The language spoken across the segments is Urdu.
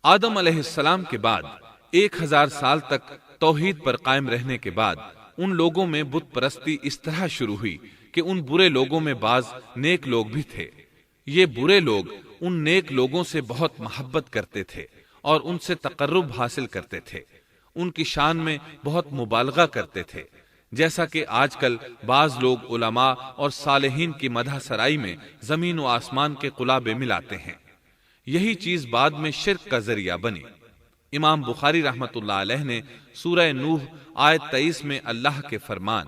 آدم علیہ السلام کے بعد 1000 سال تک توحید پر قائم رہنے کے بعد ان لوگوں میں بت پرستی اس طرح شروع ہوئی کہ ان برے لوگوں میں بعض نیک لوگ بھی تھے۔ یہ برے لوگ ان نیک لوگوں سے بہت محبت کرتے تھے اور ان سے تقرب حاصل کرتے تھے، ان کی شان میں بہت مبالغہ کرتے تھے، جیسا کہ آج کل بعض لوگ علماء اور صالحین کی مدح سرائی میں زمین و آسمان کے قلابے ملاتے ہیں۔ یہی چیز بعد میں شرک کا ذریعہ بنی۔ امام بخاری رحمۃ اللہ علیہ نے سورہ نوح آیت 23 میں اللہ کے فرمان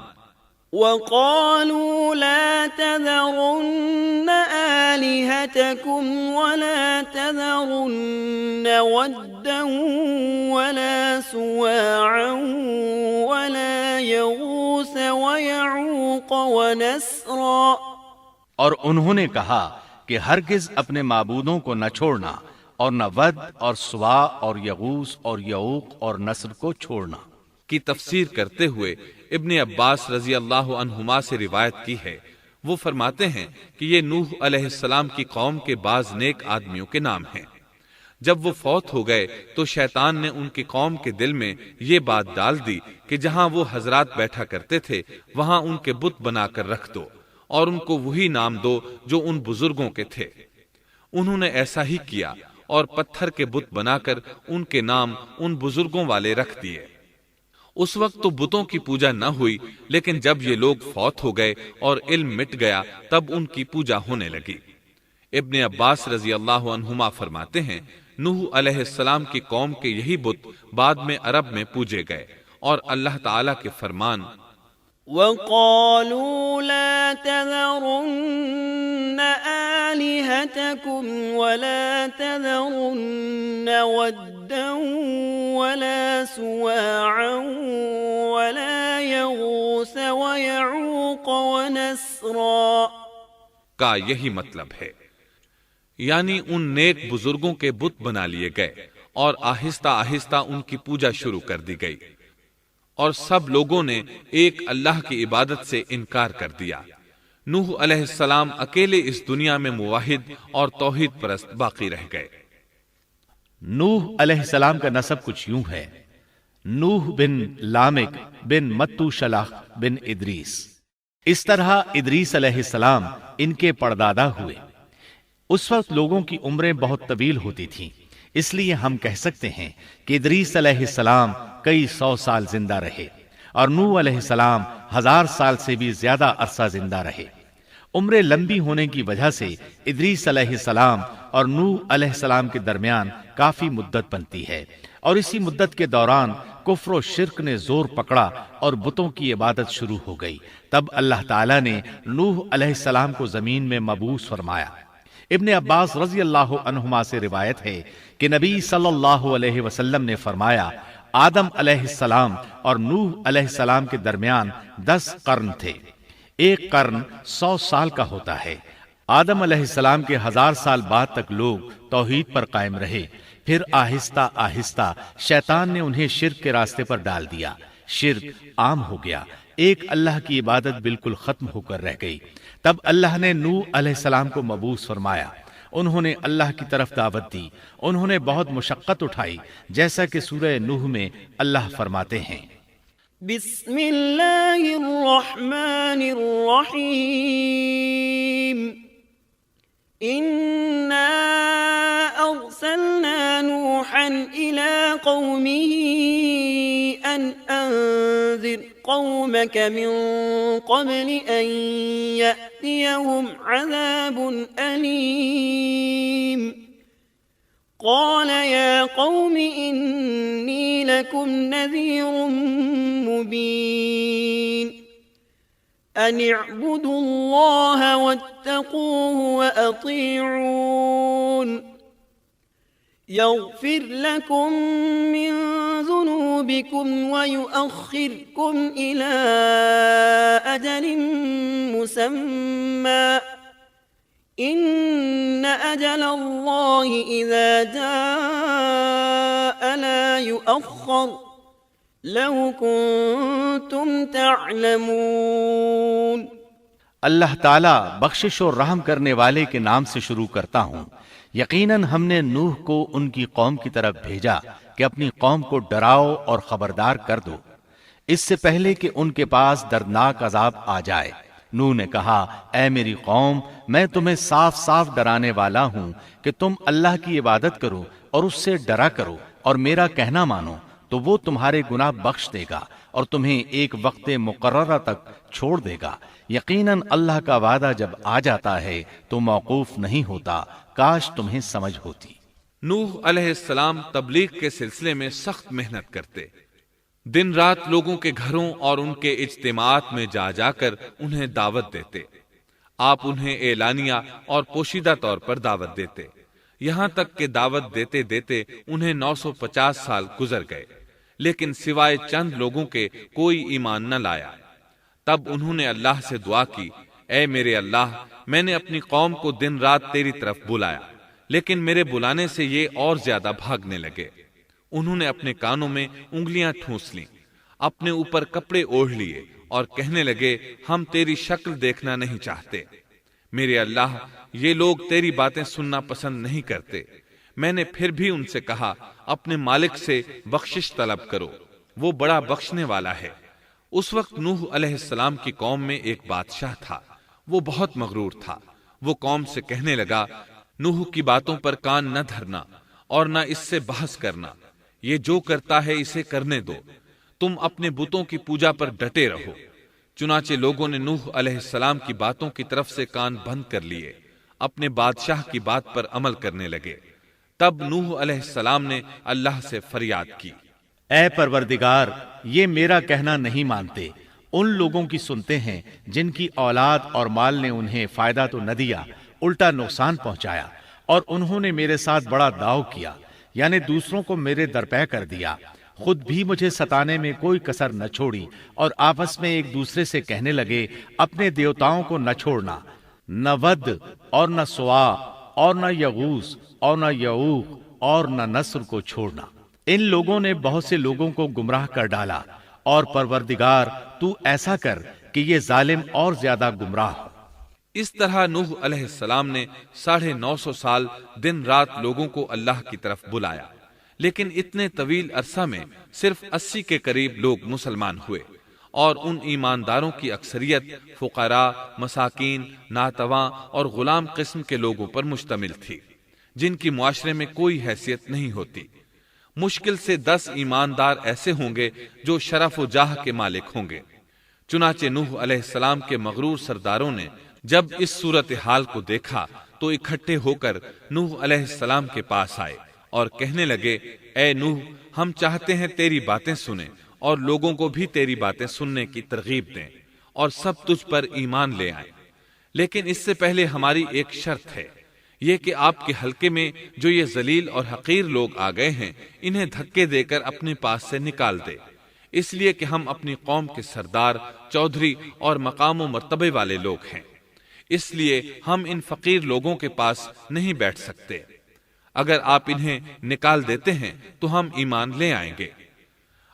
وَقَالُوا لَا تَذَرُنَّ آلِهَتَكُمْ وَلَا تَذَرُنَّ وَدًّا وَلَا سُوَاعًا وَلَا يَغُوثَ وَيَعُوقَ وَنَسْرًا، اور انہوں نے کہا کہ ہرگز اپنے معبودوں کو نہ چھوڑنا، اور نہ ود اور سوا اور یغوث اور یعوق اور نصر کو چھوڑنا۔ کی تفسیر کرتے ہوئے ابن عباس رضی اللہ عنہما سے روایت کی ہے، وہ فرماتے ہیں کہ یہ نوح علیہ السلام کی قوم کے بعض نیک آدمیوں کے نام ہیں۔ جب وہ فوت ہو گئے تو شیطان نے ان کی قوم کے دل میں یہ بات ڈال دی کہ جہاں وہ حضرات بیٹھا کرتے تھے وہاں ان کے بت بنا کر رکھ دو اور ان کو وہی نام دو جو ان بزرگوں کے تھے۔ انہوں نے ایسا ہی کیا اور پتھر کے بت بنا کر ان کے نام ان بزرگوں والے رکھ دیے۔ اس وقت تو بتوں کی پوجا نہ ہوئی، لیکن جب یہ لوگ فوت ہو گئے اور علم مٹ گیا تب ان کی پوجا ہونے لگی۔ ابن عباس رضی اللہ عنہما فرماتے ہیں نوح علیہ السلام کی قوم کے یہی بت بعد میں عرب میں پوجے گئے، اور اللہ تعالیٰ کے فرمان وَقَالُوا لَا تَذَرُنَّ آلِهَتَكُمْ وَلَا تَذَرُنَّ وَدًّا وَلَا سُوَاعًا وَلَا يَغُوثَ وَيَعُوقَ وَنَسْرًا کا یہی مطلب ہے، یعنی ان نیک بزرگوں کے بت بنا لیے گئے اور آہستہ آہستہ ان کی پوجا شروع کر دی گئی، اور سب لوگوں نے ایک اللہ کی عبادت سے انکار کر دیا۔ نوح علیہ السلام اکیلے اس دنیا میں موحد اور توحید پرست باقی رہ گئے۔ نوح علیہ السلام کا نسب کچھ یوں ہے: نوح بن لامک بن متو شلح بن ادریس۔ اس طرح ادریس علیہ السلام ان کے پردادا ہوئے۔ اس وقت لوگوں کی عمریں بہت طویل ہوتی تھیں، اس لیے ہم کہہ سکتے ہیں کہ ادریس علیہ السلام کئی 100 سال زندہ رہے، اور نوح علیہ السلام 1000 سال سے بھی زیادہ عرصہ زندہ رہے۔ عمریں لمبی ہونے کی وجہ سے ادریس علیہ السلام اور نوح علیہ السلام کے درمیان کافی مدت بنتی ہے، اور اسی مدت کے دوران کفر و شرک نے زور پکڑا اور بتوں کی عبادت شروع ہو گئی۔ تب اللہ تعالیٰ نے نوح علیہ السلام کو زمین میں مبعوث فرمایا۔ ابن عباس رضی اللہ عنہما سے روایت ہے کہ نبی صلی اللہ علیہ وسلم نے فرمایا، آدم علیہ السلام اور نوح علیہ السلام کے درمیان 10 قرن تھے۔ ایک قرن 100 سال کا ہوتا ہے۔ آدم علیہ السلام کے 1000 سال بعد تک لوگ توحید پر قائم رہے، پھر آہستہ آہستہ شیطان نے انہیں شرک کے راستے پر ڈال دیا، شرک عام ہو گیا، ایک اللہ کی عبادت بالکل ختم ہو کر رہ گئی۔ تب اللہ نے نوح علیہ السلام کو مبعوث فرمایا، انہوں نے اللہ کی طرف دعوت دی، انہوں نے بہت مشقت اٹھائی، جیسا کہ سورہ نوح میں اللہ فرماتے ہیں بسم اللہ الرحمن الرحیم انا ارسلنا نوحا الى قومه ان انذر قومك من قبل ان يأتيهم عذاب أليم قال يا قوم إني لكم نذير مبين أن اعبدوا الله واتقوه وأطيعون يغفر لكم من ذنوبكم ويؤخركم إلى أجل مسمى إن أجل الله إذا جاء لا يؤخر لو كنتم تعلمون۔ اللہ تعالیٰ بخشش اور رحم کرنے والے کے نام سے شروع کرتا ہوں۔ یقیناً ہم نے نوح کو ان کی قوم کی طرف بھیجا کہ اپنی قوم کو ڈراؤ اور خبردار کر دو اس سے پہلے کہ ان کے پاس دردناک عذاب آ جائے۔ نوح نے کہا، اے میری قوم، میں تمہیں صاف صاف ڈرانے والا ہوں کہ تم اللہ کی عبادت کرو اور اس سے ڈرا کرو اور میرا کہنا مانو، تو وہ تمہارے گناہ بخش دے گا اور تمہیں ایک وقت مقررہ تک چھوڑ دے گا۔ یقیناً اللہ کا وعدہ جب آ جاتا ہے تو موقوف نہیں ہوتا، کاش تمہیں سمجھ ہوتی۔ نوح علیہ السلام تبلیغ کے سلسلے میں سخت محنت کرتے، دن رات لوگوں کے گھروں اور ان کے اجتماعات میں جا جا کر انہیں دعوت دیتے۔ آپ انہیں اعلانیہ اور پوشیدہ طور پر دعوت دیتے، یہاں تک کہ دعوت دیتے دیتے انہیں 950 سال گزر گئے، لیکن سوائے چند لوگوں کے کوئی ایمان نہ لایا۔ تب انہوں نے اللہ سے دعا کی، اے میرے اللہ، میں نے اپنی قوم کو دن رات تیری طرف بلایا، لیکن میرے بلانے سے یہ اور زیادہ بھاگنے لگے۔ انہوں نے اپنے کانوں میں انگلیاں ٹھونس لیں، اپنے اوپر کپڑے اوڑھ لیے اور کہنے لگے، ہم تیری شکل دیکھنا نہیں چاہتے۔ میرے اللہ، یہ لوگ تیری باتیں سننا پسند نہیں کرتے۔ میں نے پھر بھی ان سے کہا، اپنے مالک سے بخشش طلب کرو، وہ بڑا بخشنے والا ہے۔ اس وقت نوح علیہ السلام کی قوم میں ایک بادشاہ تھا، وہ بہت مغرور تھا۔ وہ قوم سے کہنے لگا، نوح کی باتوں پر کان نہ دھرنا اور نہ اس سے بحث کرنا، یہ جو کرتا ہے اسے کرنے دو، تم اپنے بتوں کی پوجا پر ڈٹے رہو۔ چنانچہ لوگوں نے نوح علیہ السلام کی باتوں کی طرف سے کان بند کر لیے، اپنے بادشاہ کی بات پر عمل کرنے لگے۔ تب نوح علیہ السلام نے اللہ سے فریاد کی، اے پروردگار، یہ میرا کہنا نہیں مانتے، ان لوگوں کی سنتے ہیں جن کی اولاد اور مال نے انہیں فائدہ تو نہ دیا، الٹا نقصان پہنچایا، اور انہوں نے میرے ساتھ بڑا داؤ کیا، یعنی دوسروں کو میرے درپے کر دیا، خود بھی مجھے ستانے میں کوئی کسر نہ چھوڑی، اور آپس میں ایک دوسرے سے کہنے لگے، اپنے دیوتاؤں کو نہ چھوڑنا، نہ ود اور نہ سوا اور نہ یغوث اور نہ یعوق اور نہ نصر کو چھوڑنا۔ ان لوگوں نے بہت سے لوگوں کو گمراہ کر ڈالا، اور پروردگار تو ایسا کر کہ یہ ظالم اور زیادہ گمراہ ہو۔ اس طرح نوح علیہ السلام نے 950 سال دن رات لوگوں کو اللہ کی طرف بلایا، لیکن اتنے طویل عرصہ میں صرف 80 کے قریب لوگ مسلمان ہوئے، اور ان ایمانداروں کی اکثریت فقراء، مساکین، ناتواں اور غلام قسم کے لوگوں پر مشتمل تھی، جن کی معاشرے میں کوئی حیثیت نہیں ہوتی۔ مشکل سے 10 ایماندار ایسے ہوں گے جو شرف و جاہ کے مالک ہوں گے۔ چنانچہ نوح علیہ السلام کے مغرور سرداروں نے جب اس صورتحال کو دیکھا تو اکٹھے ہو کر نوح علیہ السلام کے پاس آئے اور کہنے لگے، اے نوح، ہم چاہتے ہیں تیری باتیں سنیں اور لوگوں کو بھی تیری باتیں سننے کی ترغیب دیں اور سب تجھ پر ایمان لے آئیں، لیکن اس سے پہلے ہماری ایک شرط ہے، یہ کہ آپ کے حلقے میں جو یہ ذلیل اور حقیر لوگ آ گئے ہیں، انہیں دھکے دے کر اپنے پاس سے نکال دے، اس لیے کہ ہم اپنی قوم کے سردار، چودھری اور مقام و مرتبے والے لوگ ہیں، اس لیے ہم ان فقیر لوگوں کے پاس نہیں بیٹھ سکتے۔ اگر آپ انہیں نکال دیتے ہیں تو ہم ایمان لے آئیں گے۔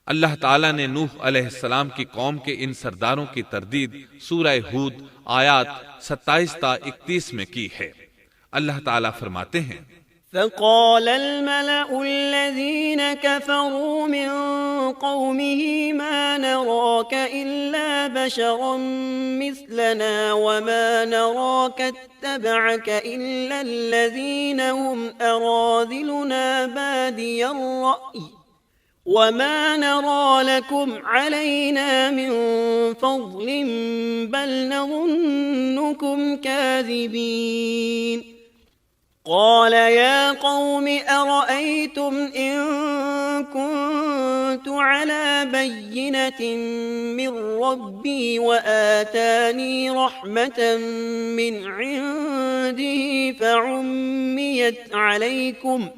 اللہ تعالیٰ نے نوح علیہ السلام کی قوم کے ان سرداروں کی تردید سورہ ہود آیات 27 تا 31 میں کی ہے۔ اللہ تعالیٰ فرماتے ہیں، فقال الملأ الذين كفروا من قومه ما نراك إلا بشرا مثلنا وما نراك اتبعك إلا الذين هم أراذلنا بادي الرأي وما نرى لكم علينا من فضل بل نظنكم كاذبين قال يا قوم أرأيتم إن كنت على بينة من ربي وآتاني رحمة من عنده فعميت عليكم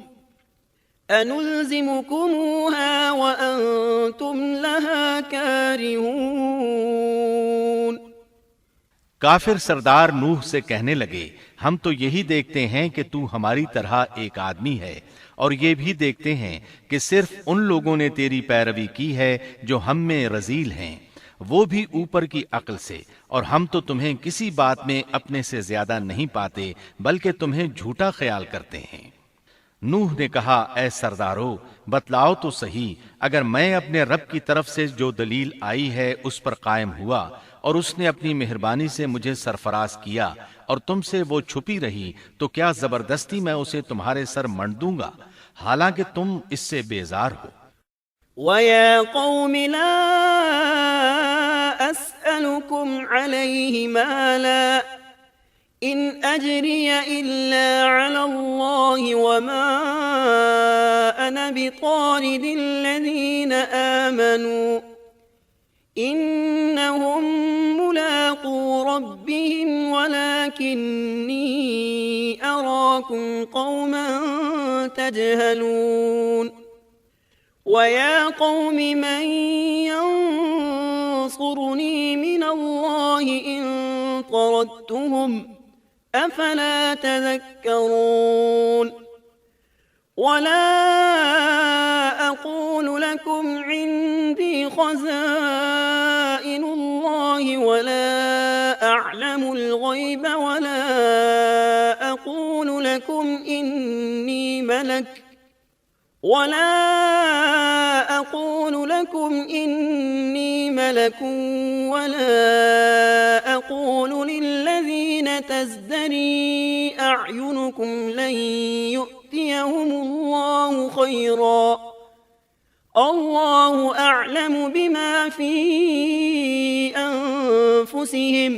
أنلزمكموها وأنتم لها كارهون۔ کافر سردار نوح سے کہنے لگے، ہم تو یہی دیکھتے ہیں کہ تو ہماری طرح ایک آدمی ہے، اور یہ بھی دیکھتے ہیں کہ صرف ان لوگوں نے تیری پیروی کی ہے جو ہم میں رذیل ہیں، وہ بھی اوپر کی عقل سے، اور ہم تو تمہیں کسی بات میں اپنے سے زیادہ نہیں پاتے بلکہ تمہیں جھوٹا خیال کرتے ہیں۔ نوح نے کہا، اے سردارو، بتلاؤ تو صحیح، اگر میں اپنے رب کی طرف سے جو دلیل آئی ہے اس پر قائم ہوا اور اس نے اپنی مہربانی سے مجھے سرفراز کیا اور تم سے وہ چھپی رہی، تو کیا زبردستی میں اسے تمہارے سر منڈ دوں گا، حالانکہ تم اس سے بیزار ہو۔ وَيَا قَوْمِ لَا أَسْأَلُكُمْ عَلَيْهِ مَالًا إِنْ أَجْرِيَ إِلَّا عَلَى اللَّهِ وَمَا أَنَا بِطَارِدِ الَّذِينَ آمَنُوا إِنَّهُمْ مُلَاقُو رَبِّهِمْ وَلَكِنِّي أَرَاكُمْ قَوْمًا تَجْهَلُونَ وَيَا قَوْمِ مَنْ يَنْصُرُنِي مِنَ اللَّهِ إِنْ طَرَدتُّهُمْ أَفَلَا تَذَكَّرُونَ وَلَا أَقُولُ لَكُمْ عِنْدِي خَزَائِنُ اللَّهِ وَلَا أَعْلَمُ الْغَيْبَ وَلَا أَقُولُ لَكُمْ إِنِّي مَلَكٌ وَلَا أَقُولُ لِلَّذِينَ تَزْدَرِي أَعْيُنُكُمْ لَن يُؤْتِيَهُمُ اللَّهُ خَيْرًا اللَّهُ أَعْلَمُ بِمَا فِي أَنفُسِهِمْ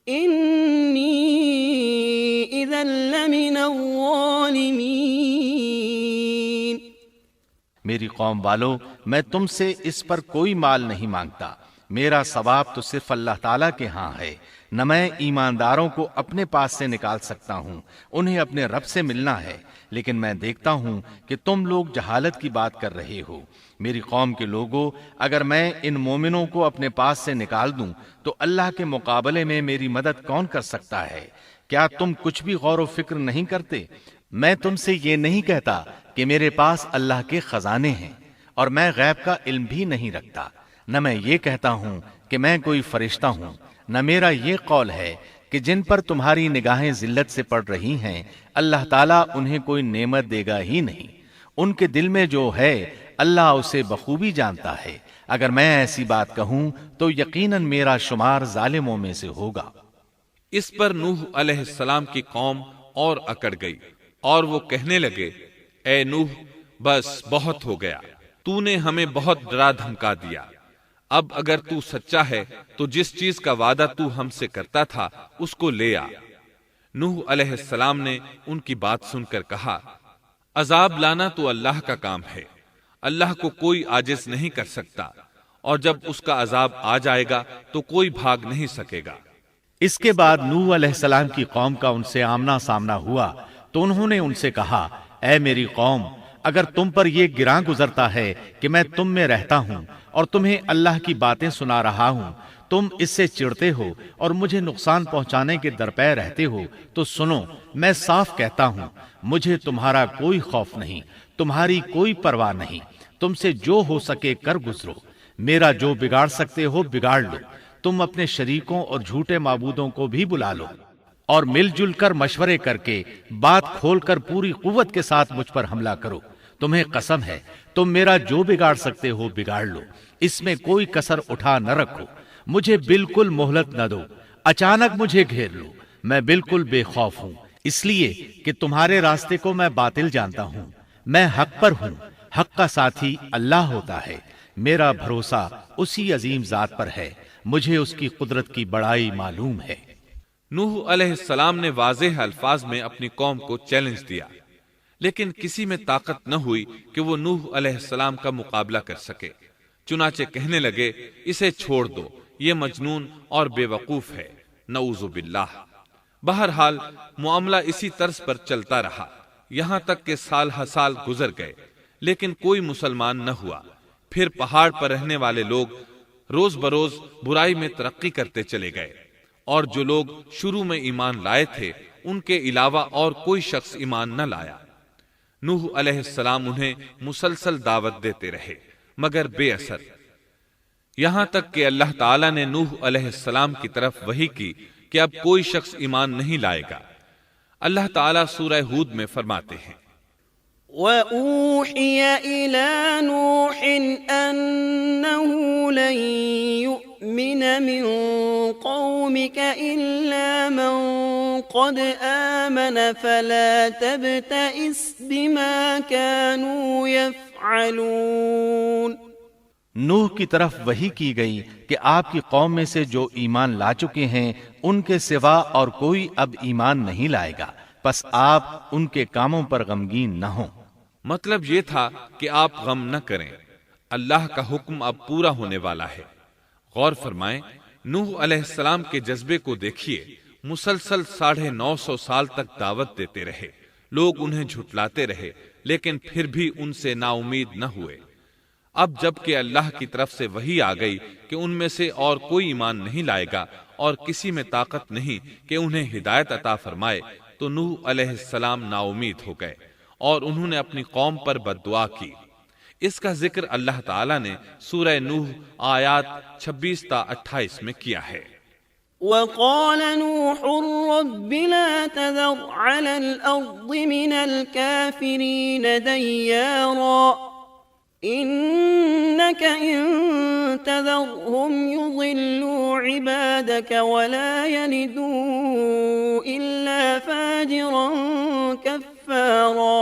إِنِّي إِذًا لَّمِنَ الظَّالِمِينَ۔ میری قوم والو، میں تم سے اس پر کوئی مال نہیں مانگتا، میرا ثواب تو صرف اللہ تعالیٰ کے ہاں ہے، نہ میں ایمانداروں کو اپنے پاس سے نکال سکتا ہوں، انہیں اپنے رب سے ملنا ہے، لیکن میں دیکھتا ہوں کہ تم لوگ جہالت کی بات کر رہے ہو۔ میری قوم کے لوگوں، اگر میں ان مومنوں کو اپنے پاس سے نکال دوں تو اللہ کے مقابلے میں میری مدد کون کر سکتا ہے؟ کیا تم کچھ بھی غور و فکر نہیں کرتے؟ میں تم سے یہ نہیں کہتا کہ میرے پاس اللہ کے خزانے ہیں اور میں غیب کا علم بھی نہیں رکھتا، نہ میں یہ کہتا ہوں کہ میں کوئی فرشتہ ہوں، نہ میرا یہ قول ہے کہ جن پر تمہاری نگاہیں ذلت سے پڑ رہی ہیں اللہ تعالیٰ انہیں کوئی نعمت دے گا ہی نہیں، ان کے دل میں جو ہے اللہ اسے بخوبی جانتا ہے، اگر میں ایسی بات کہوں تو یقیناً میرا شمار ظالموں میں سے ہوگا۔ اس پر نوح علیہ السلام کی قوم اور اکڑ گئی اور وہ کہنے لگے، اے نوح، بس بہت ہو گیا، تو نے ہمیں بہت ڈرا دھمکا دیا، اب اگر تو سچا ہے تو جس چیز کا وعدہ تو ہم سے کرتا تھا اس کو لے آ۔ نوح علیہ السلام نے ان کی بات سن کر کہا، عذاب لانا تو اللہ کا کام ہے، اللہ کو کوئی عاجز نہیں کر سکتا، اور جب اس کا عذاب آ جائے گا تو کوئی بھاگ نہیں سکے گا۔ اس کے بعد نوح علیہ السلام کی قوم کا ان سے آمنا سامنا ہوا تو انہوں نے ان سے کہا، اے میری قوم، اگر تم پر یہ گراں گزرتا ہے کہ میں تم میں رہتا ہوں اور تمہیں اللہ کی باتیں سنا رہا ہوں، تم اس سے چڑھتے ہو اور مجھے نقصان پہنچانے کے درپے رہتے ہو، تو سنو، میں صاف کہتا ہوں، مجھے تمہارا کوئی خوف نہیں، تمہاری کوئی پرواہ نہیں، تم سے جو ہو سکے کر گزرو، میرا جو بگاڑ سکتے ہو بگاڑ لو، تم اپنے شریکوں اور جھوٹے معبودوں کو بھی بلا لو اور مل جل کر مشورے کر کے بات کھول کر پوری قوت کے ساتھ مجھ پر حملہ کرو، تمہیں قسم ہے تم میرا جو بگاڑ سکتے ہو بگاڑ لو، اس میں کوئی کسر اٹھا نہ رکھو، مجھے بالکل مہلت نہ دو، اچانک مجھے گھیر لو، میں بالکل بے خوف ہوں، اس لیے کہ تمہارے راستے کو میں باطل جانتا ہوں، میں حق پر ہوں، حق کا ساتھی اللہ ہوتا ہے، میرا بھروسہ اسی عظیم ذات پر ہے، مجھے اس کی قدرت کی بڑائی معلوم ہے۔ نوح علیہ السلام نے واضح الفاظ میں اپنی قوم کو چیلنج دیا، لیکن کسی میں طاقت نہ ہوئی کہ وہ نوح علیہ السلام کا مقابلہ کر سکے، چنانچہ کہنے لگے، اسے چھوڑ دو، یہ مجنون اور بے وقوف ہے، نعوذ باللہ۔ بہرحال معاملہ اسی طرز پر چلتا رہا، یہاں تک کہ سال ہر سال گزر گئے، لیکن کوئی مسلمان نہ ہوا۔ پھر پہاڑ پر رہنے والے لوگ روز بروز برائی میں ترقی کرتے چلے گئے، اور جو لوگ شروع میں ایمان لائے تھے ان کے علاوہ اور کوئی شخص ایمان نہ لایا۔ نوح علیہ السلام انہیں مسلسل دعوت دیتے رہے مگر بے اثر۔ یہاں تک کہ اللہ تعالیٰ نے نوح علیہ السلام کی طرف وحی کی کہ اب کوئی شخص ایمان نہیں لائے گا۔ اللہ تعالیٰ سورہ ہود میں فرماتے ہیں وَأُوحِيَ إِلَى نُوحٍ أَنَّهُ لَن يُؤْمِنَ مِن قَوْمِكَ إِلَّا مَن قَدْ آمَنَ فَلَا تَبْتَئِسْ بِمَا كَانُوا يَفْعَلُونَ۔ نوح کی طرف وحی کی گئی کہ آپ کی قوم میں سے جو ایمان لا چکے ہیں ان کے سوا اور کوئی اب ایمان نہیں لائے گا، پس آپ ان کے کاموں پر غمگین نہ ہوں۔ مطلب یہ تھا کہ آپ غم نہ کریں، اللہ کا حکم اب پورا ہونے والا ہے۔ غور فرمائیں، نوح علیہ السلام کے جذبے کو دیکھیے، مسلسل 950 سال تک دعوت دیتے رہے، لوگ انہیں جھٹلاتے رہے، لیکن پھر بھی ان سے نا امید نہ ہوئے۔ اب جب کہ اللہ کی طرف سے وحی آ گئی کہ ان میں سے اور کوئی ایمان نہیں لائے گا اور کسی میں طاقت نہیں کہ انہیں ہدایت عطا فرمائے، تو نوح علیہ السلام نا امید ہو گئے اور انہوں نے اپنی قوم پر بد دعا کی۔ اس کا ذکر اللہ تعالیٰ نے سورہ نوح آیات 26 تا 28 میں کیا ہے۔ وَقَالَ نُوحٌ رَبِّ لَا تَذَرْ عَلَى الْأَرْضِ مِنَ الْكَافِرِينَ دَيَّارًا إِنَّكَ إِن تَذَرْهُمْ يُضِلُّوا عِبَادَكَ وَلَا يَلِدُوا إِلَّا فَاجِرًا كَفَّارًا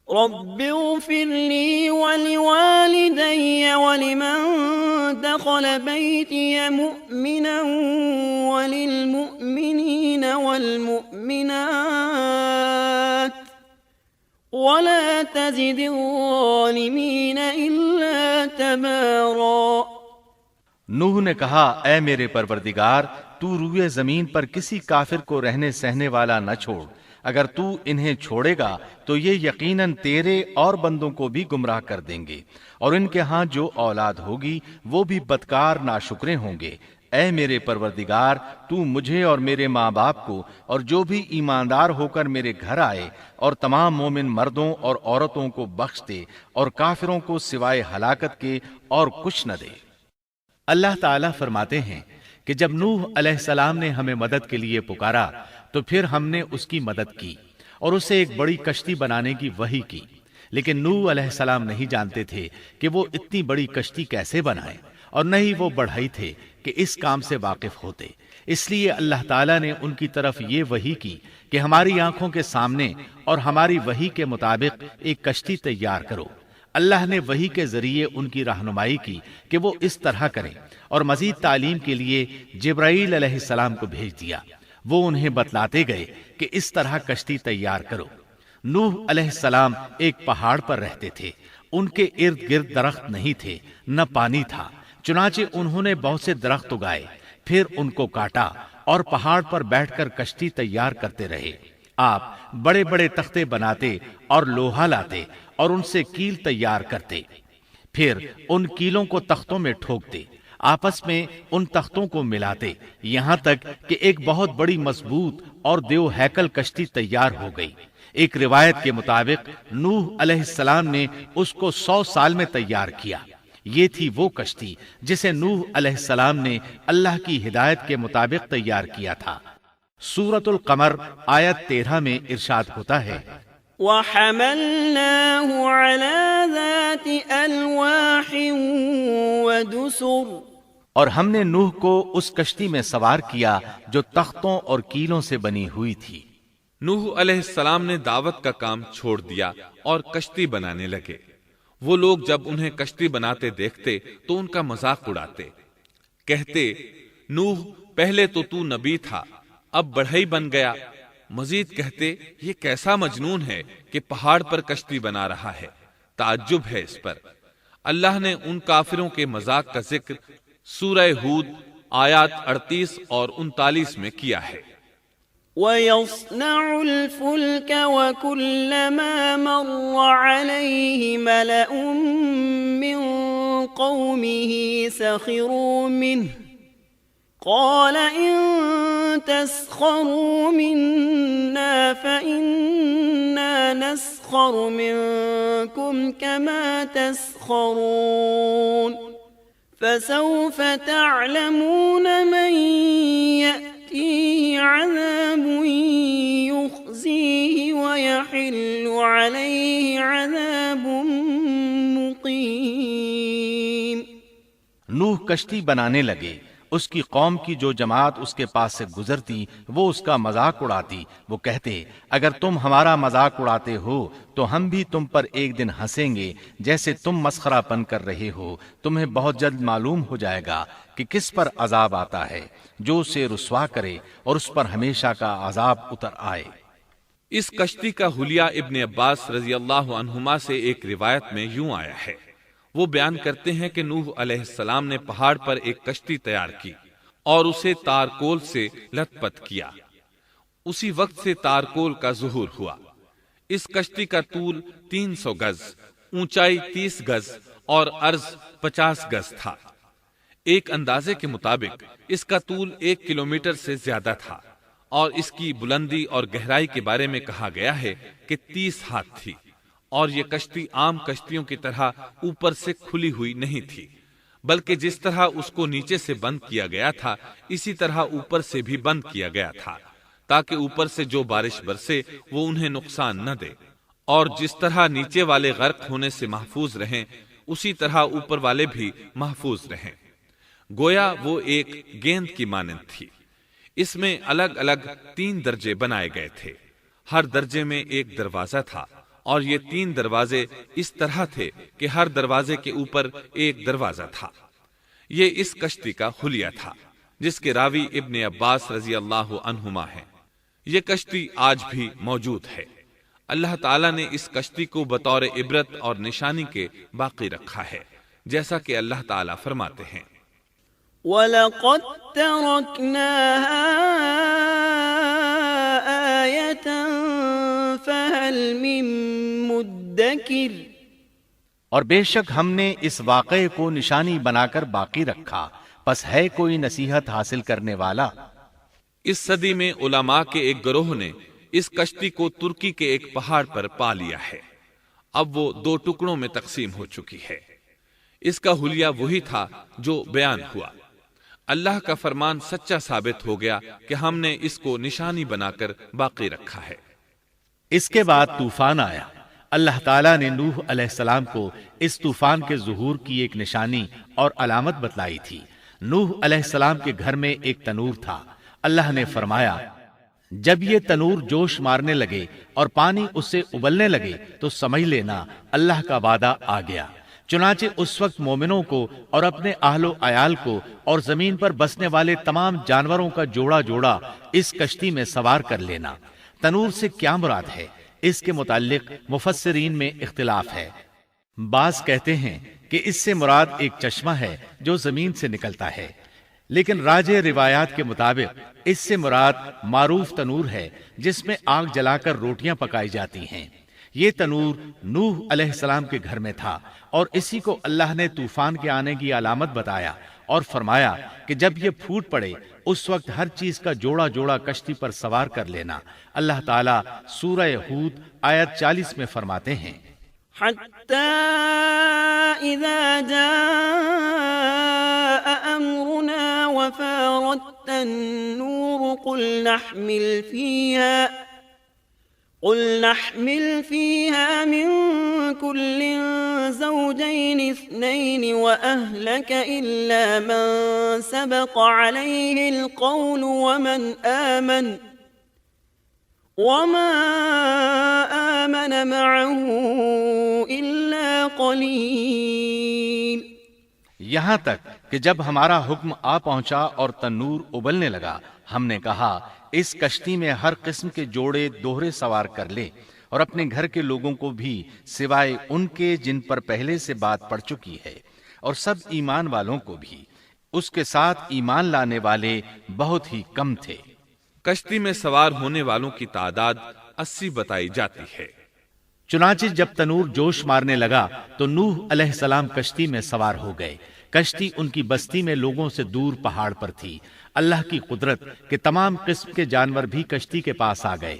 رَبِّ اغْفِرْ لِي وَلِوَالِدَيَّ وَلِمَن دَخَلَ بَيْتِيَ مُؤْمِنًا وَلِلْمُؤْمِنِينَ وَالْمُؤْمِنَاتِ وَلَا تَزِدِ الظَّالِمِينَ إِلَّا تَبَارًا۔ نوح نے کہا، اے میرے پروردگار، تو روئے زمین پر کسی کافر کو رہنے سہنے والا نہ چھوڑ۔ اگر تو انہیں چھوڑے گا تو یہ یقیناً تیرے اور بندوں کو بھی گمراہ کر دیں گے، اور ان کے ہاں جو اولاد ہوگی وہ بھی بدکار ناشکرے ہوں گے۔ اے میرے پروردگار، تو مجھے اور میرے ماں باپ کو اور جو بھی ایماندار ہو کر میرے گھر آئے اور تمام مومن مردوں اور عورتوں کو بخش دے، اور کافروں کو سوائے ہلاکت کے اور کچھ نہ دے۔ اللہ تعالیٰ فرماتے ہیں کہ جب نوح علیہ السلام نے ہمیں مدد کے لیے پکارا تو پھر ہم نے اس کی مدد کی اور اسے ایک بڑی کشتی بنانے کی وحی کی، لیکن نوح علیہ السلام نہیں جانتے تھے کہ وہ اتنی بڑی کشتی کیسے بنائیں، اور نہ ہی وہ بڑھئی تھے کہ اس کام سے واقف ہوتے۔ اس لیے اللہ تعالیٰ نے ان کی طرف یہ وحی کی کہ ہماری آنکھوں کے سامنے اور ہماری وحی کے مطابق ایک کشتی تیار کرو۔ اللہ نے وحی کے ذریعے ان کی رہنمائی کی کہ وہ اس طرح کریں، اور مزید تعلیم کے لیے جبرائیل علیہ السلام کو بھیج دیا۔ وہ انہیں بتلاتے گئے کہ اس طرح کشتی تیار کرو۔ نوح علیہ السلام ایک پہاڑ پر رہتے تھے، ان کے ارد گرد درخت نہیں تھے، نہ پانی تھا، چنانچہ انہوں نے بہت سے درخت اگائے، پھر ان کو کاٹا اور پہاڑ پر بیٹھ کر کشتی تیار کرتے رہے۔ آپ بڑے بڑے تختے بناتے اور لوہا لاتے اور ان سے کیل تیار کرتے، پھر ان کیلوں کو تختوں میں ٹھوکتے، آپس میں ان تختوں کو ملاتے، یہاں تک کہ ایک بہت بڑی مضبوط اور دیو ہیکل کشتی تیار ہو گئی۔ ایک روایت کے مطابق نوح علیہ السلام نے اس کو 100 سال میں تیار کیا۔ یہ تھی وہ کشتی جسے نوح علیہ السلام نے اللہ کی ہدایت کے مطابق تیار کیا تھا۔ سورۃ القمر آیت 13 میں ارشاد ہوتا ہے، وَحَمَلْنَاهُ عَلَى ذَاتِ أَلْوَاحٍ وَدُسُرٍ، اور ہم نے نوح کو اس کشتی میں سوار کیا جو تختوں اور کیلوں سے بنی ہوئی تھی۔ نوح علیہ السلام نے دعوت کا کام چھوڑ دیا اور کشتی بنانے لگے۔ وہ لوگ جب انہیں کشتی بناتے دیکھتے تو ان کا مذاق اڑاتے، کہتے، نوح پہلے تو نبی تھا، اب بڑھئی بن گیا۔ مزید کہتے، یہ کیسا مجنون ہے کہ پہاڑ پر کشتی بنا رہا ہے، تعجب ہے اس پر۔ اللہ نے ان کافروں کے مذاق کا ذکر سورہ ہود آیات 38 اور 39 میں کیا ہے۔ وَيَصْنَعُ الْفُلْكَ وَكُلَّمَا مَرَّ عَلَيْهِ مَلَأٌ مِّن قَوْمِهِ سَخِرُوا مِنْهُ قَالَ إِن تَسْخَرُوا مِنَّا فَإِنَّا نَسْخَرُ مِنكُمْ كَمَا تَسْخَرُونَ فسوف تعلمون من يأتيه عذاب يخزيه ويحل عليه عذاب مقيم۔ نوح کشتی بنانے لگے، اس کی قوم کی جو جماعت اس کے پاس سے گزرتی وہ اس کا مذاق اڑاتی۔ وہ کہتے اگر تم ہمارا مذاق اڑاتے ہو تو ہم بھی تم پر ایک دن ہنسیں گے جیسے تم مسخرہ پن کر رہے ہو۔ تمہیں بہت جلد معلوم ہو جائے گا کہ کس پر عذاب آتا ہے، جو اسے رسوا کرے اور اس پر ہمیشہ کا عذاب اتر آئے۔ اس کشتی کا حلیہ ابن عباس رضی اللہ عنہما سے ایک روایت میں یوں آیا ہے۔ وہ بیان کرتے ہیں کہ نوح علیہ السلام نے پہاڑ پر ایک کشتی تیار کی اور اسے تارکول سے لت پت کیا۔ اسی وقت سے تارکول کا ظہور ہوا۔ اس کشتی کا طول 300 گز، اونچائی 30 گز اور عرض 50 گز تھا۔ ایک اندازے کے مطابق اس کا طول 1 کلومیٹر سے زیادہ تھا اور اس کی بلندی اور گہرائی کے بارے میں کہا گیا ہے کہ 30 ہاتھ تھی، اور یہ کشتی عام کشتیوں کی طرح اوپر سے کھلی ہوئی نہیں تھی، بلکہ جس طرح اس کو نیچے سے بند کیا گیا تھا اسی طرح اوپر سے بھی بند کیا گیا تھا، تاکہ اوپر سے جو بارش برسے وہ انہیں نقصان نہ دے، اور جس طرح نیچے والے غرق ہونے سے محفوظ رہیں اسی طرح اوپر والے بھی محفوظ رہیں۔ گویا وہ ایک گیند کی مانند تھی۔ اس میں الگ الگ 3 درجے بنائے گئے تھے، ہر درجے میں ایک دروازہ تھا، اور یہ 3 دروازے اس طرح تھے کہ ہر دروازے کے اوپر ایک دروازہ تھا۔ یہ اس کشتی کا حلیہ تھا جس کے راوی ابن عباس رضی اللہ عنہما ہیں۔ یہ کشتی آج بھی موجود ہے۔ اللہ تعالیٰ نے اس کشتی کو بطور عبرت اور نشانی کے باقی رکھا ہے، جیسا کہ اللہ تعالیٰ فرماتے ہیں وَلَقَدْ تَرَكْنَاهَا آيَةً فَهَلْ مِن مُدَّكِرٍ، اور بے شک ہم نے اس واقعے کو نشانی بنا کر باقی رکھا، پس ہے کوئی نصیحت حاصل کرنے والا۔ اس صدی میں علماء کے ایک گروہ نے اس کشتی کو ترکی کے ایک پہاڑ پر پا لیا ہے۔ اب وہ 2 ٹکڑوں میں تقسیم ہو چکی ہے۔ اس کا حلیہ وہی تھا جو بیان ہوا۔ اللہ کا فرمان سچا ثابت ہو گیا کہ ہم نے اس کو نشانی بنا کر باقی رکھا ہے۔ اس کے بعد طوفان آیا۔ اللہ تعالیٰ نے نوح علیہ السلام کو اس طوفان کے ظہور کی ایک نشانی اور علامت بتلائی تھی۔ نوح علیہ السلام کے گھر میں ایک تنور تھا۔ اللہ نے فرمایا جب یہ تنور جوش مارنے لگے اور پانی اس سے ابلنے لگے تو سمجھ لینا اللہ کا وعدہ آ گیا۔ چنانچہ اس وقت مومنوں کو اور اپنے اہل و عیال کو اور زمین پر بسنے والے تمام جانوروں کا جوڑا جوڑا اس کشتی میں سوار کر لینا۔ تنور سے کیا مراد ہے، اس کے متعلق مفسرین میں اختلاف ہے۔ بعض کہتے ہیں کہ اس سے مراد ایک چشمہ ہے جو زمین سے نکلتا ہے، لیکن راجح روایات کے مطابق اس سے مراد معروف تنور ہے جس میں آگ جلا کر روٹیاں پکائی جاتی ہیں۔ یہ تنور نوح علیہ السلام کے گھر میں تھا، اور اسی کو اللہ نے طوفان کے آنے کی علامت بتایا اور فرمایا کہ جب یہ پھوٹ پڑے اس وقت ہر چیز کا جوڑا جوڑا کشتی پر سوار کر لینا۔ اللہ تعالیٰ سورہ ہود آیت 40 میں فرماتے ہیں حَتَّى إِذَا جَاءَ أَمْرُنَا وَفَارَتِ النُّورُ قُلْ نَحْمِلْ فِيهَا مِن كُلٍّ زَوْجَيْنِ اثْنَيْنِ وَأَهْلَكَ إِلَّا مَن سَبَقَ عَلَيْهِ الْقَوْلُ وَمَا آمَنَ مَعَهُ إِلَّا قَلِيلٌ۔ یہاں تک کہ جب ہمارا حکم آ پہنچا اور تنور ابلنے لگا، ہم نے کہا اس کشتی میں ہر قسم کے جوڑے دوہرے سوار کر لے، اور اپنے گھر کے لوگوں کو بھی سوائے ان کے جن پر پہلے سے بات پڑ چکی ہے، اور سب ایمان والوں کو بھی۔ اس کے ساتھ ایمان لانے والے بہت ہی کم تھے۔ کشتی میں سوار ہونے والوں کی تعداد 80 بتائی جاتی ہے۔ چنانچہ جب تنور جوش مارنے لگا تو نوح علیہ السلام کشتی میں سوار ہو گئے۔ کشتی ان کی بستی میں لوگوں سے دور پہاڑ پر تھی۔ اللہ کی قدرت کہ تمام قسم کے جانور بھی کشتی کے پاس آ گئے،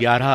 11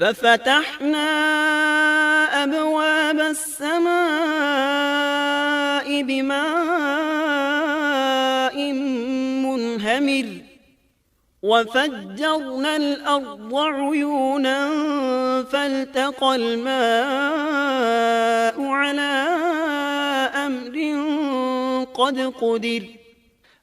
ففتحنا أبواب السماء بماء منهمر وفجرنا الأرض عيونا فالتقى الماء على أمر قد قدر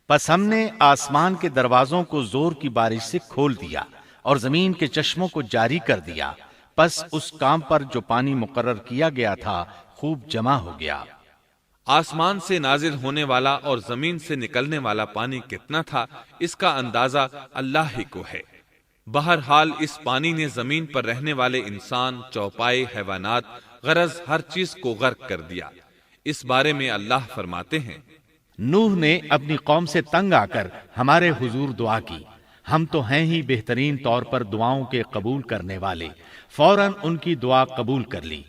بس ہم نے آسمان کے دروازوں کو زور کی بارش سے کھول دیا اور زمین کے چشموں کو جاری کر دیا، پس اس کام پر جو پانی مقرر کیا گیا تھا خوب جمع ہو گیا۔ آسمان سے نازل ہونے والا اور زمین سے نکلنے والا پانی کتنا تھا، اس کا اندازہ اللہ ہی کو ہے۔ بہرحال اس پانی نے زمین پر رہنے والے انسان، چوپائے، حیوانات، غرض ہر چیز کو غرق کر دیا۔ اس بارے میں اللہ فرماتے ہیں، نوح نے اپنی قوم سے تنگ آ کر ہمارے حضور دعا کی، ہم تو ہیں ہی بہترین طور پر دعاؤں کے قبول کرنے والے۔ فوراً ان کی دعا قبول کر لی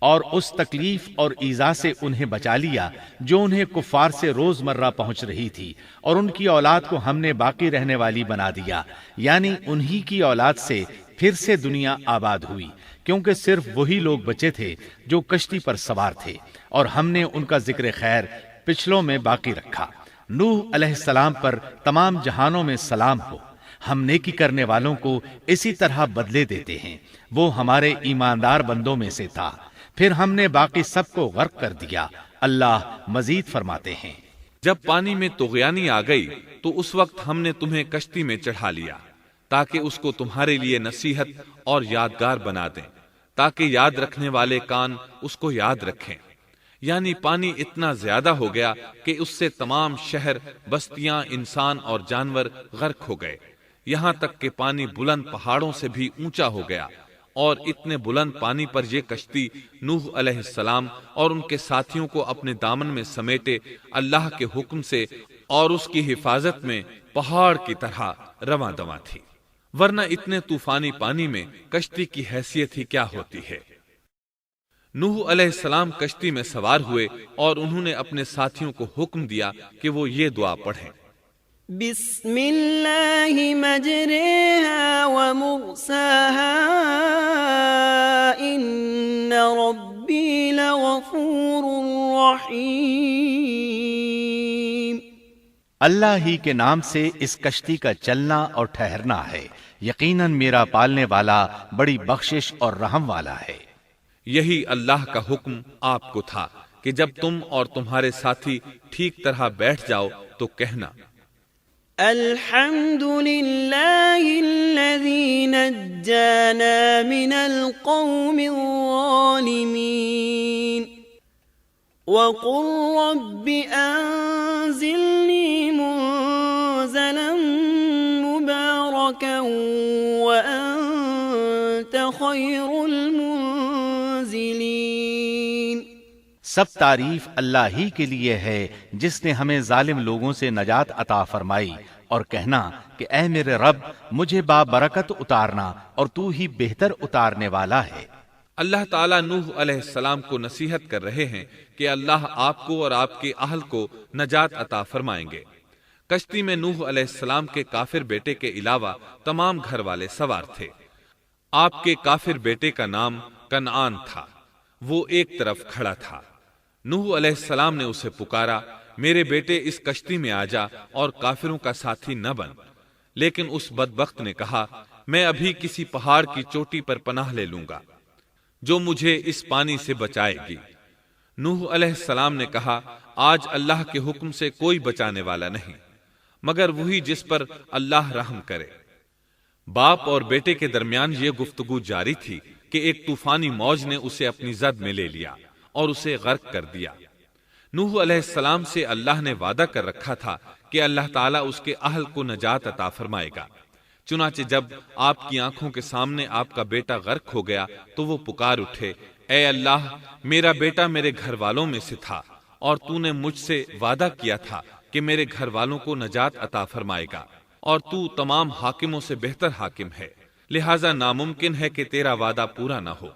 اور اس تکلیف اور ایذا سے انہیں بچا لیا جو انہیں کفار سے روزمرہ پہنچ رہی تھی، اور ان کی اولاد کو ہم نے باقی رہنے والی بنا دیا، یعنی انہی کی اولاد سے پھر سے دنیا آباد ہوئی، کیونکہ صرف وہی لوگ بچے تھے جو کشتی پر سوار تھے، اور ہم نے ان کا ذکر خیر پچھلوں میں باقی رکھا۔ نوح علیہ السلام پر تمام جہانوں میں سلام ہو۔ ہم نیکی کرنے والوں کو اسی طرح بدلے دیتے ہیں، وہ ہمارے ایماندار بندوں میں سے تھا، پھر ہم نے باقی سب کو غرق کر دیا۔ اللہ مزید فرماتے ہیں، جب پانی میں طغیانی آ گئی تو اس وقت ہم نے تمہیں کشتی میں چڑھا لیا تاکہ اس کو تمہارے لیے نصیحت اور یادگار بنا دیں، تاکہ یاد رکھنے والے کان اس کو یاد رکھیں۔ یعنی پانی اتنا زیادہ ہو گیا کہ اس سے تمام شہر، بستیاں، انسان اور جانور غرق ہو گئے، یہاں تک کہ پانی بلند پہاڑوں سے بھی اونچا ہو گیا، اور اتنے بلند پانی پر یہ کشتی نوح علیہ السلام اور ان کے ساتھیوں کو اپنے دامن میں سمیٹے اللہ کے حکم سے اور اس کی حفاظت میں پہاڑ کی طرح رواں دواں تھی، ورنہ اتنے طوفانی پانی میں کشتی کی حیثیت ہی کیا ہوتی ہے۔ نوح علیہ السلام کشتی میں سوار ہوئے اور انہوں نے اپنے ساتھیوں کو حکم دیا کہ وہ یہ دعا پڑھیں، بسم اللہ مجریہا ومرساہا ان ربی لغفور رحیم۔ اللہ ہی کے نام سے اس کشتی کا چلنا اور ٹھہرنا ہے، یقیناً میرا پالنے والا بڑی بخشش اور رحم والا ہے۔ یہی اللہ کا حکم آپ کو تھا کہ جب تم اور تمہارے ساتھی ٹھیک طرح بیٹھ جاؤ تو کہنا، الحمد للہ الذی نجانا من القوم الظالمین وقل رب انزلنی منزلا مبارکا وانت خیر المنزلین۔ سب تعریف اللہ ہی کے لیے ہے جس نے ہمیں ظالم لوگوں سے نجات عطا فرمائی، اور کہنا کہ اے میرے رب مجھے بابرکت اتارنا، اور تو ہی بہتر اتارنے والا ہے۔ اللہ تعالیٰ نوح علیہ السلام کو نصیحت کر رہے ہیں کہ اللہ آپ کو اور آپ کے اہل کو نجات عطا فرمائیں گے۔ کشتی میں نوح علیہ السلام کے کافر بیٹے کے علاوہ تمام گھر والے سوار تھے۔ آپ کے کافر بیٹے کا نام کنعان تھا، وہ ایک طرف کھڑا تھا۔ نوح علیہ السلام نے اسے پکارا، میرے بیٹے اس کشتی میں آ جا اور کافروں کا ساتھی نہ بن، لیکن اس بدبخت نے کہا، میں ابھی کسی پہاڑ کی چوٹی پر پناہ لے لوں گا جو مجھے اس پانی سے بچائے گی۔ نوح علیہ السلام نے کہا، آج اللہ کے حکم سے کوئی بچانے والا نہیں مگر وہی جس پر اللہ رحم کرے۔ باپ اور بیٹے کے درمیان یہ گفتگو جاری تھی کہ ایک طوفانی موج نے اسے اپنی زد میں لے لیا اور اسے غرق کر دیا۔ نوح علیہ السلام سے اللہ نے وعدہ کر رکھا تھا کہ اللہ تعالیٰ اس کے اہل کو نجات عطا فرمائے گا۔ چنانچہ جب آپ کی آنکھوں کے سامنے آپ کا بیٹا غرق ہو گیا تو وہ پکار اٹھے، اے اللہ، میرا بیٹا میرے گھر والوں میں سے تھا اور تو نے مجھ سے وعدہ کیا تھا کہ میرے گھر والوں کو نجات عطا فرمائے گا، اور تو تمام حاکموں سے بہتر حاکم ہے، لہذا ناممکن ہے کہ تیرا وعدہ پورا نہ ہو۔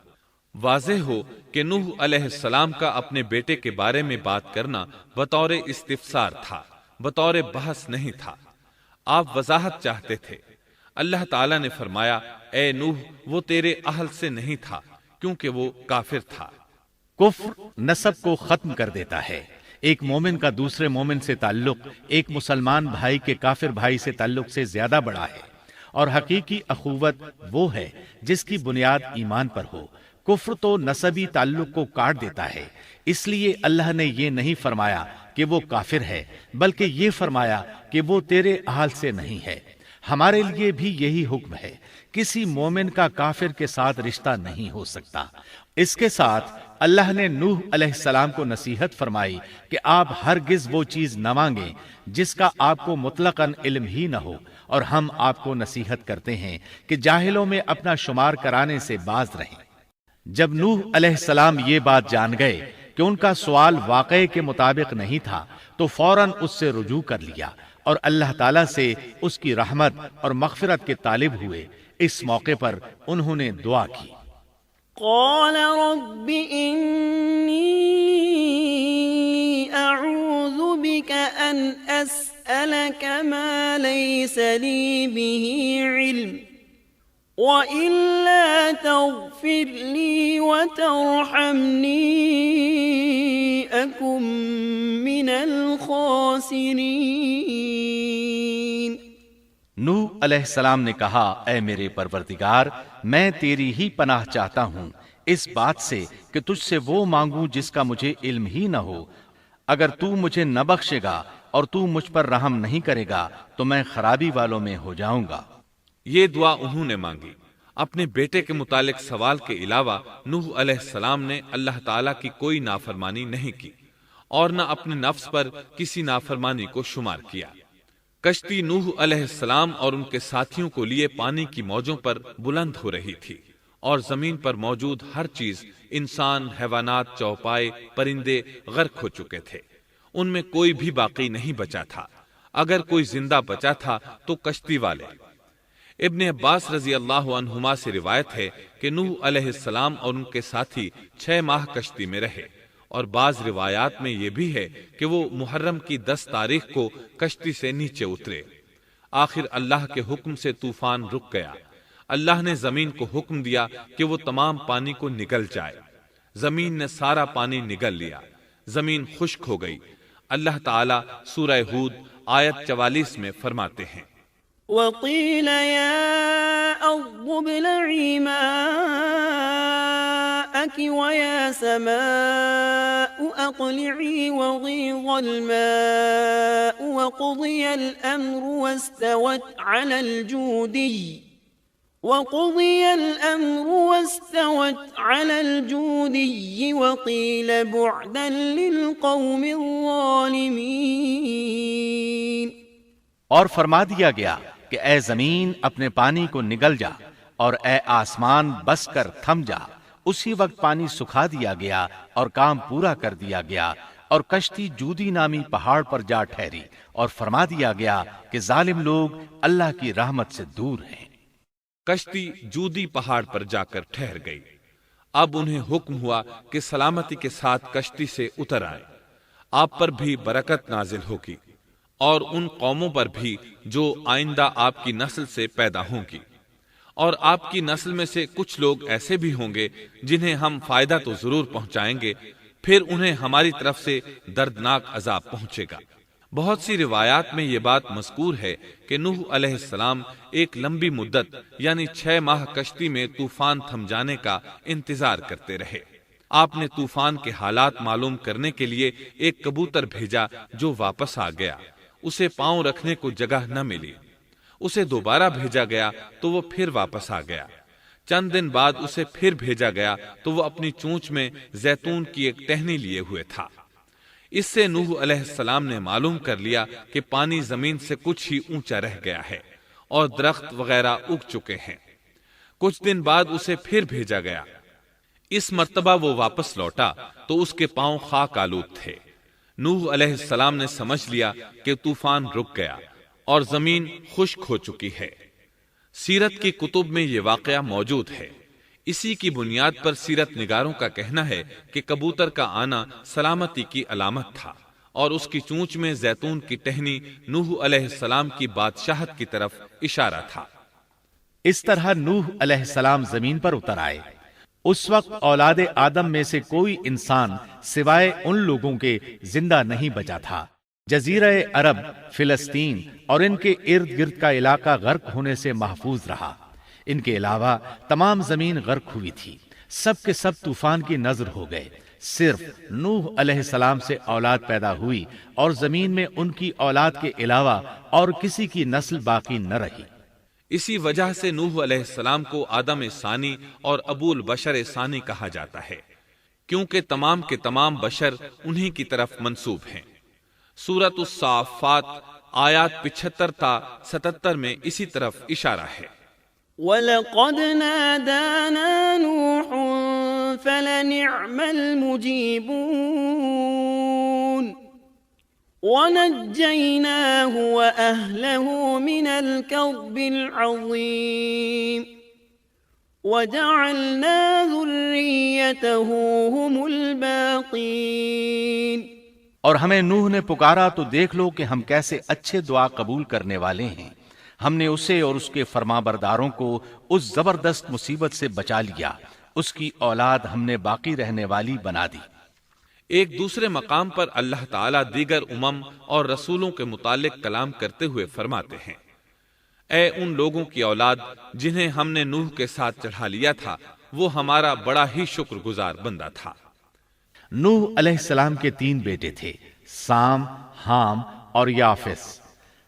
واضح ہو کہ نوح علیہ السلام کا اپنے بیٹے کے بارے میں بات کرنا بطور استفسار تھا، بطور بحث نہیں تھا۔ آپ وضاحت چاہتے تھے۔ اللہ تعالیٰ نے فرمایا، اے نوح، وہ تیرے اہل سے نہیں تھا کیونکہ وہ کافر تھا۔ کفر نسب کو ختم کر دیتا ہے۔ ایک مومن کا دوسرے مومن سے تعلق ایک مسلمان بھائی کے کافر بھائی سے تعلق سے زیادہ بڑا ہے، اور حقیقی اخوت وہ ہے جس کی بنیاد ایمان پر ہو۔ کفر تو نسبی تعلق کو کاٹ دیتا ہے، اس لیے اللہ نے یہ نہیں فرمایا کہ وہ کافر ہے، بلکہ یہ فرمایا کہ وہ تیرے اہل سے نہیں ہے۔ ہمارے لیے بھی یہی حکم ہے، کسی مومن کا کافر کے ساتھ رشتہ نہیں ہو سکتا۔ اس کے ساتھ اللہ نے نوح علیہ السلام کو نصیحت فرمائی کہ آپ ہرگز وہ چیز نہ مانگیں جس کا آپ کو مطلقاً علم ہی نہ ہو، اور ہم آپ کو نصیحت کرتے ہیں کہ جاہلوں میں اپنا شمار کرانے سے باز رہیں۔ جب نوح علیہ السلام یہ بات جان گئے کہ ان کا سوال واقعے کے مطابق نہیں تھا تو فوراً اس سے رجوع کر لیا اور اللہ تعالیٰ سے اس کی رحمت اور مغفرت کے طالب ہوئے۔ اس موقع پر انہوں نے دعا کی، قال رب إني أعوذ بك أن أسألك ما ليس لي به علم وإلا تغفر لي وترحمني أكن من الخاسرين۔ نوح علیہ السلام نے کہا، اے میرے پروردگار، میں تیری ہی پناہ چاہتا ہوں اس بات سے کہ تجھ سے وہ مانگوں جس کا مجھے علم ہی نہ ہو۔ اگر تو مجھے نہ بخشے گا اور تو مجھ پر رحم نہیں کرے گا تو میں خرابی والوں میں ہو جاؤں گا۔ یہ دعا انہوں نے مانگی۔ اپنے بیٹے کے متعلق سوال کے علاوہ نوح علیہ السلام نے اللہ تعالیٰ کی کوئی نافرمانی نہیں کی اور نہ اپنے نفس پر کسی نافرمانی کو شمار کیا۔ کشتی نوح علیہ السلام اور ان کے ساتھیوں کو لیے پانی کی موجوں پر بلند ہو رہی تھی، اور زمین پر موجود ہر چیز، انسان، حیوانات، چوپائے، پرندے غرق ہو چکے تھے۔ ان میں کوئی بھی باقی نہیں بچا تھا۔ اگر کوئی زندہ بچا تھا تو کشتی والے۔ ابن عباس رضی اللہ عنہما سے روایت ہے کہ نوح علیہ السلام اور ان کے ساتھی 6 ماہ کشتی میں رہے، اور بعض روایات میں یہ بھی ہے کہ وہ محرم کی 10 تاریخ کو کشتی سے نیچے اترے۔ آخر اللہ کے حکم سے طوفان رک گیا۔ اللہ نے زمین کو حکم دیا کہ وہ تمام پانی کو نگل جائے۔ زمین نے سارا پانی نگل لیا، زمین خشک ہو گئی۔ اللہ تعالیٰ سورہ ہود آیت 44 میں فرماتے ہیں، وقيل يا أرض ابلعي ماءك ويا سماء أقلعي وغيض الماء وقضي الأمر واستوت على الجودي وقيل بعدا للقوم الظالمين۔ اور فرما دیا گیا کہ اے زمین اپنے پانی کو نگل جا، اور اے آسمان بس کر تھم جا۔ اسی وقت پانی سکھا دیا گیا اور کام پورا کر دیا گیا، اور کشتی جودی نامی پہاڑ پر جا ٹھہری، اور فرما دیا گیا کہ ظالم لوگ اللہ کی رحمت سے دور ہیں۔ کشتی جودی پہاڑ پر جا کر ٹھہر گئی۔ اب انہیں حکم ہوا کہ سلامتی کے ساتھ کشتی سے اتر آئیں۔ آپ پر بھی برکت نازل ہوگی، اور ان قوموں پر بھی جو آئندہ آپ کی نسل سے پیدا ہوں گی، اور آپ کی نسل میں سے کچھ لوگ ایسے بھی ہوں گے جنہیں ہم فائدہ تو ضرور پہنچائیں گے، پھر انہیں ہماری طرف سے دردناک عذاب پہنچے گا۔ بہت سی روایات میں یہ بات مذکور ہے کہ نوح علیہ السلام ایک لمبی مدت یعنی 6 ماہ کشتی میں طوفان تھم جانے کا انتظار کرتے رہے۔ آپ نے طوفان کے حالات معلوم کرنے کے لیے ایک کبوتر بھیجا جو واپس آ گیا۔ اسے پاؤں رکھنے کو جگہ نہ ملی۔ اسے دوبارہ بھیجا گیا تو وہ پھر واپس آ گیا۔ چند دن بعد اسے پھر بھیجا گیا تو وہ اپنی چونچ میں زیتون کی ایک ٹہنی لیے ہوئے تھا۔ اس سے نوح علیہ السلام نے معلوم کر لیا کہ پانی زمین سے کچھ ہی اونچا رہ گیا ہے اور درخت وغیرہ اگ چکے ہیں۔ کچھ دن بعد اسے پھر بھیجا گیا۔ اس مرتبہ وہ واپس لوٹا تو اس کے پاؤں خاک آلود تھے۔ نوح علیہ السلام نے سمجھ لیا کہ طوفان رک گیا اور زمین خشک ہو چکی ہے۔ سیرت کی کتب میں یہ واقعہ موجود ہے۔ اسی کی بنیاد پر سیرت نگاروں کا کہنا ہے کہ کبوتر کا آنا سلامتی کی علامت تھا، اور اس کی چونچ میں زیتون کی ٹہنی نوح علیہ السلام کی بادشاہت کی طرف اشارہ تھا۔ اس طرح نوح علیہ السلام زمین پر اتر آئے۔ اس وقت اولاد آدم میں سے کوئی انسان سوائے ان لوگوں کے زندہ نہیں بچا تھا۔ جزیرہ عرب، فلسطین اور ان کے ارد گرد کا علاقہ غرق ہونے سے محفوظ رہا۔ ان کے علاوہ تمام زمین غرق ہوئی تھی۔ سب کے سب طوفان کی نذر ہو گئے۔ صرف نوح علیہ السلام سے اولاد پیدا ہوئی اور زمین میں ان کی اولاد کے علاوہ اور کسی کی نسل باقی نہ رہی۔ اسی وجہ سے نوح علیہ السلام کو آدم ثانی اور ابو البشر ثانی کہا جاتا ہے، کیونکہ تمام کے تمام بشر انہی کی طرف منسوب ہیں۔ سورۃ الصافات آیات 75 تا 77 میں اسی طرف اشارہ ہے۔ وَلَقَدْ نَادَانَا نُوحٌ فَلَنِعْمَ الْمُجِيبُونَ وَنَجَّيْنَاهُ وَأَهْلَهُ مِنَ الْكَرْبِ الْعَظِيمِ وَجَعَلْنَا ذُرِّيَّتَهُ هُمُ الْبَاقِينَ۔ اور ہمیں نوح نے پکارا تو دیکھ لو کہ ہم کیسے اچھے دعا قبول کرنے والے ہیں۔ ہم نے اسے اور اس کے فرمانبرداروں کو اس زبردست مصیبت سے بچا لیا، اس کی اولاد ہم نے باقی رہنے والی بنا دی۔ ایک دوسرے مقام پر اللہ تعالیٰ دیگر امم اور رسولوں کے متعلق کلام کرتے ہوئے فرماتے ہیں، اے ان لوگوں کی اولاد جنہیں ہم نے نوح کے ساتھ چڑھا لیا تھا، وہ ہمارا بڑا ہی شکر گزار بندہ تھا۔ نوح علیہ السلام کے 3 بیٹے تھے، سام، حام اور یافس۔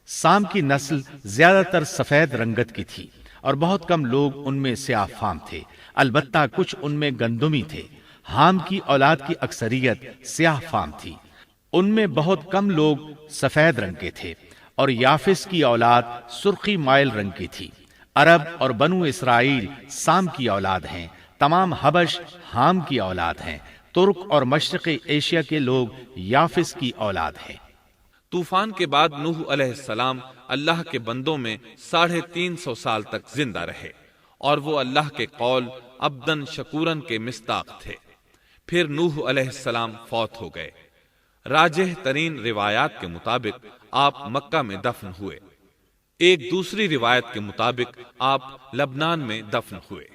سام کی نسل زیادہ تر سفید رنگت کی تھی اور بہت کم لوگ ان میں سیاہ فام تھے، البتہ کچھ ان میں گندمی تھے۔ حام کی اولاد کی اکثریت سیاہ فام تھی، ان میں بہت کم لوگ سفید رنگ کے تھے، اور یافس کی اولاد سرخی مائل رنگ کی تھی۔ عرب اور بنو اسرائیل سام کی اولاد ہیں، تمام حبش حام کی اولاد ہیں، ترک اور مشرقی ایشیا کے لوگ یافس کی اولاد ہیں۔ طوفان کے بعد نوح علیہ السلام اللہ کے بندوں میں 350 سال تک زندہ رہے، اور وہ اللہ کے قول عبدن شکورن کے مصداق تھے۔ پھر نوح علیہ السلام فوت ہو گئے۔ راجح ترین روایات کے مطابق آپ مکہ میں دفن ہوئے، ایک دوسری روایت کے مطابق آپ لبنان میں دفن ہوئے۔